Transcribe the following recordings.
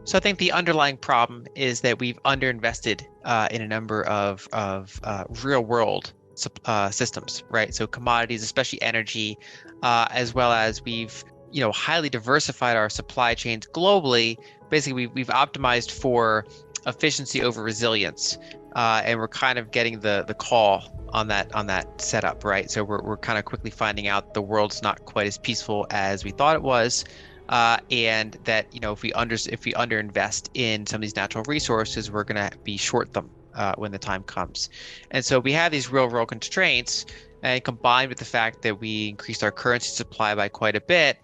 So I think the underlying problem is that we've underinvested in a number of real world systems, right? So commodities, especially energy, as well as we've highly diversified our supply chains globally. Basically, we've optimized for efficiency over resilience, and we're kind of getting the call on that setup, right? So we're kind of quickly finding out the world's not quite as peaceful as we thought it was, and that if we underinvest in some of these natural resources, we're going to be short them when the time comes. And so we have these real world constraints, and combined with the fact that we increased our currency supply by quite a bit,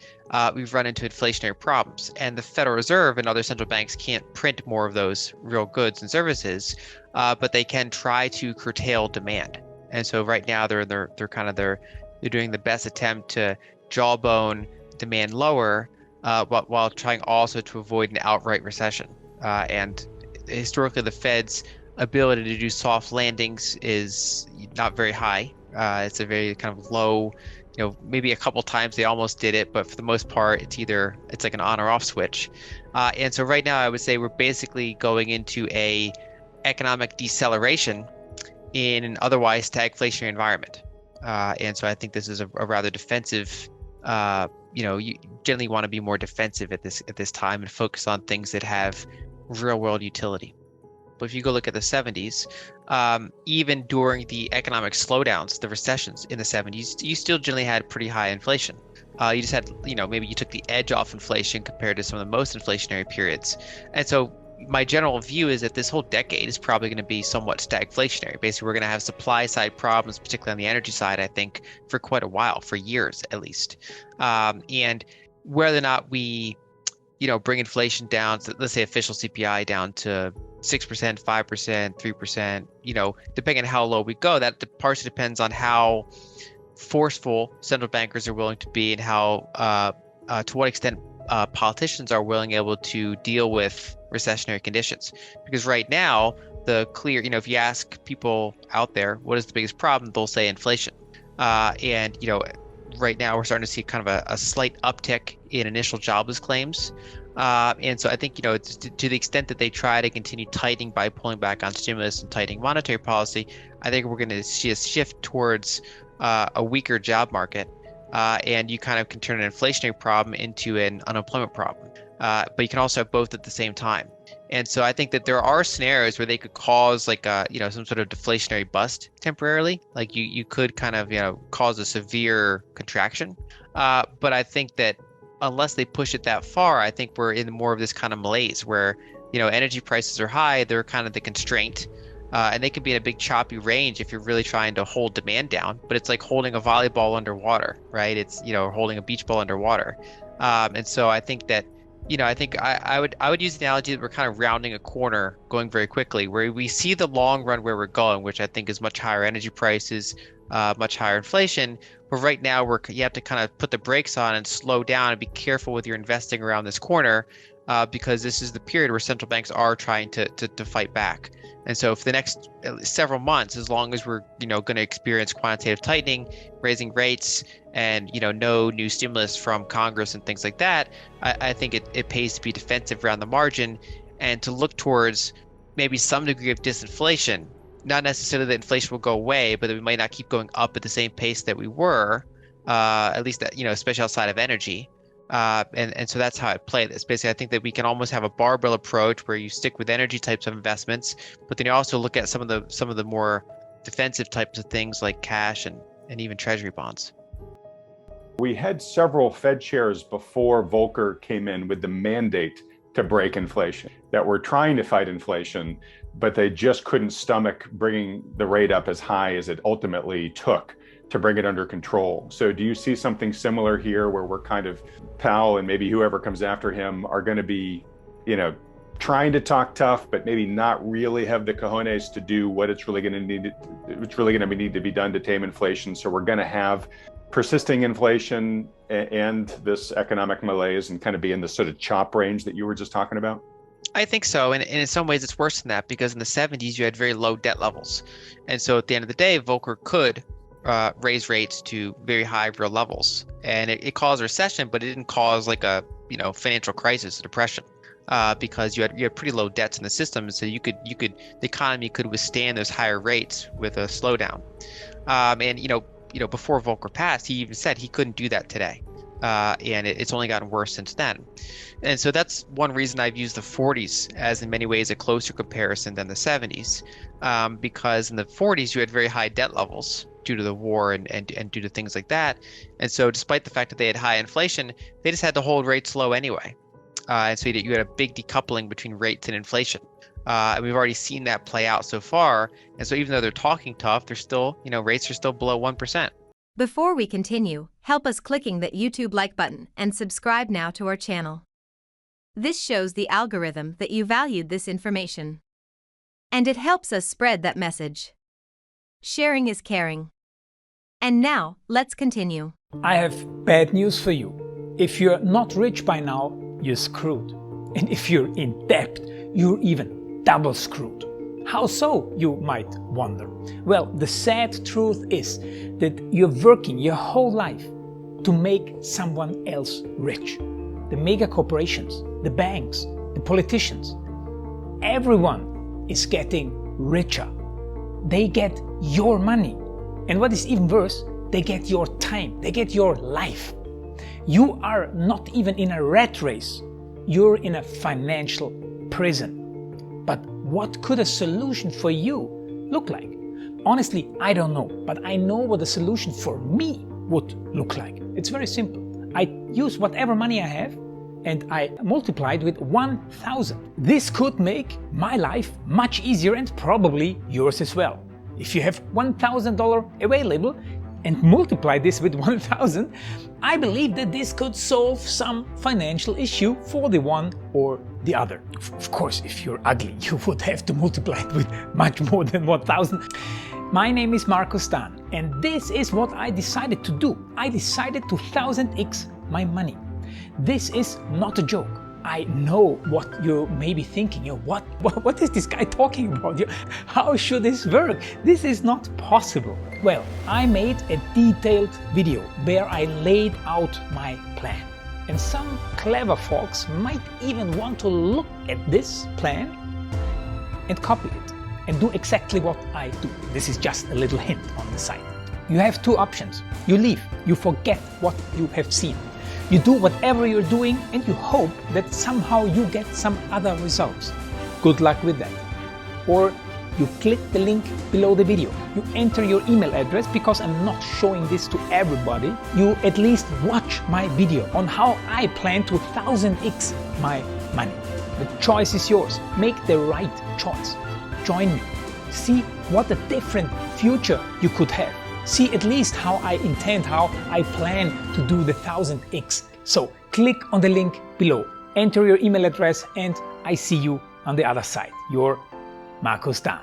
we've run into inflationary problems. And the Federal Reserve and other central banks can't print more of those real goods and services, but they can try to curtail demand. And so right now they're doing the best attempt to jawbone demand lower, while trying also to avoid an outright recession. And historically, the Fed's ability to do soft landings is not very high. It's a very kind of low, maybe a couple times they almost did it, but for the most part, it's like an on or off switch. And so right now, I would say we're basically going into a economic deceleration in an otherwise stagflationary environment. And so I think this is a rather defensive. You generally want to be more defensive at this time and focus on things that have real world utility. But if you go look at the 70s, even during the economic slowdowns, the recessions in the 70s, you still generally had pretty high inflation. You just had, maybe you took the edge off inflation compared to some of the most inflationary periods. And so my general view is that this whole decade is probably going to be somewhat stagflationary. Basically, we're going to have supply side problems, particularly on the energy side, I think, for quite a while, for years at least. And whether or not we, bring inflation down, so let's say official CPI down to 6%, 5%, 3%, depending on how low we go, that partially depends on how forceful central bankers are willing to be and how, to what extent politicians are able to deal with recessionary conditions. Because right now, the clear, if you ask people out there, what is the biggest problem, they'll say inflation. And right now we're starting to see kind of a slight uptick in initial jobless claims. And so I think, to the extent that they try to continue tightening by pulling back on stimulus and tightening monetary policy, I think we're going to see a shift towards a weaker job market. And you kind of can turn an inflationary problem into an unemployment problem. But you can also have both at the same time. And so I think that there are scenarios where they could cause like some sort of deflationary bust temporarily. Like you could kind of, cause a severe contraction. But I think that unless they push it that far, I think we're in more of this kind of malaise where, energy prices are high, they're kind of the constraint. And they can be in a big choppy range if you're really trying to hold demand down, but it's like holding a volleyball underwater, right? It's, holding a beach ball underwater. And so I think that, I would use the analogy that we're kind of rounding a corner going very quickly, where we see the long run where we're going, which I think is much higher energy prices, much higher inflation. But right now you have to kind of put the brakes on and slow down and be careful with your investing around this corner, because this is the period where central banks are trying to fight back. And so for the next several months, as long as we're, going to experience quantitative tightening, raising rates, and, no new stimulus from Congress and things like that, I think it pays to be defensive around the margin and to look towards maybe some degree of disinflation. Not necessarily that inflation will go away, but that we might not keep going up at the same pace that we were, at least that, especially outside of energy. And so that's how I play this. Basically, I think that we can almost have a barbell approach where you stick with energy types of investments, but then you also look at some of the more defensive types of things like cash and even treasury bonds. We had several Fed chairs before Volcker came in with the mandate to break inflation, that were trying to fight inflation, but they just couldn't stomach bringing the rate up as high as it ultimately took to bring it under control. So do you see something similar here where we're kind of, Powell and maybe whoever comes after him are going to be, trying to talk tough, but maybe not really have the cojones to do what it's really going to need to be done to tame inflation? So we're going to have persisting inflation and this economic malaise and kind of be in the sort of chop range that you were just talking about? I think so. And in some ways, it's worse than that, because in the 70s, you had very low debt levels. And so at the end of the day, Volcker could raise rates to very high real levels. And it caused a recession, but it didn't cause like a financial crisis, a depression. because you had pretty low debts in the system, so the economy could withstand those higher rates with a slowdown. And before Volcker passed, he even said he couldn't do that today. And it's only gotten worse since then. And so that's one reason I've used the 40s as in many ways a closer comparison than the 70s, because in the 40s you had very high debt levels due to the war and due to things like that. And so despite the fact that they had high inflation, they just had to hold rates low anyway. And so you had a big decoupling between rates and inflation. And we've already seen that play out so far. And so even though they're talking tough, they're still, rates are still below 1%. Before we continue, help us clicking that YouTube like button and subscribe now to our channel. This shows the algorithm that you valued this information. And it helps us spread that message. Sharing is caring. And now, let's continue. I have bad news for you. If you're not rich by now, you're screwed. And if you're in debt, you're even double screwed. How so, you might wonder? Well, the sad truth is that you're working your whole life to make someone else rich. The mega corporations, the banks, the politicians, everyone is getting richer. They get your money. And what is even worse, they get your time, they get your life. You are not even in a rat race, you're in a financial prison. But what could a solution for you look like? Honestly, I don't know, but I know what a solution for me would look like. It's very simple. I use whatever money I have and I multiply it with 1,000. This could make my life much easier and probably yours as well. If you have $1,000 available and multiply this with 1,000, I believe that this could solve some financial issue for the one or the other. Of course, if you're ugly, you would have to multiply it with much more than 1,000. My name is Markus Dan, and this is what I decided to do. I decided to 1000x my money. This is not a joke. I know what you may be thinking. What is this guy talking about? How should this work? This is not possible. Well, I made a detailed video where I laid out my plan. And some clever folks might even want to look at this plan and copy it and do exactly what I do. This is just a little hint on the side. You have two options. You leave, you forget what you have seen. You do whatever you're doing and you hope that somehow you get some other results. Good luck with that. Or you click the link below the video. You enter your email address because I'm not showing this to everybody. You at least watch my video on how I plan to 1000x my money. The choice is yours. Make the right choice. Join me. See what a different future you could have. See at least how I intend, how I plan to do the 1000x. So click on the link below, enter your email address, and I see you on the other side. Your Markus Dan.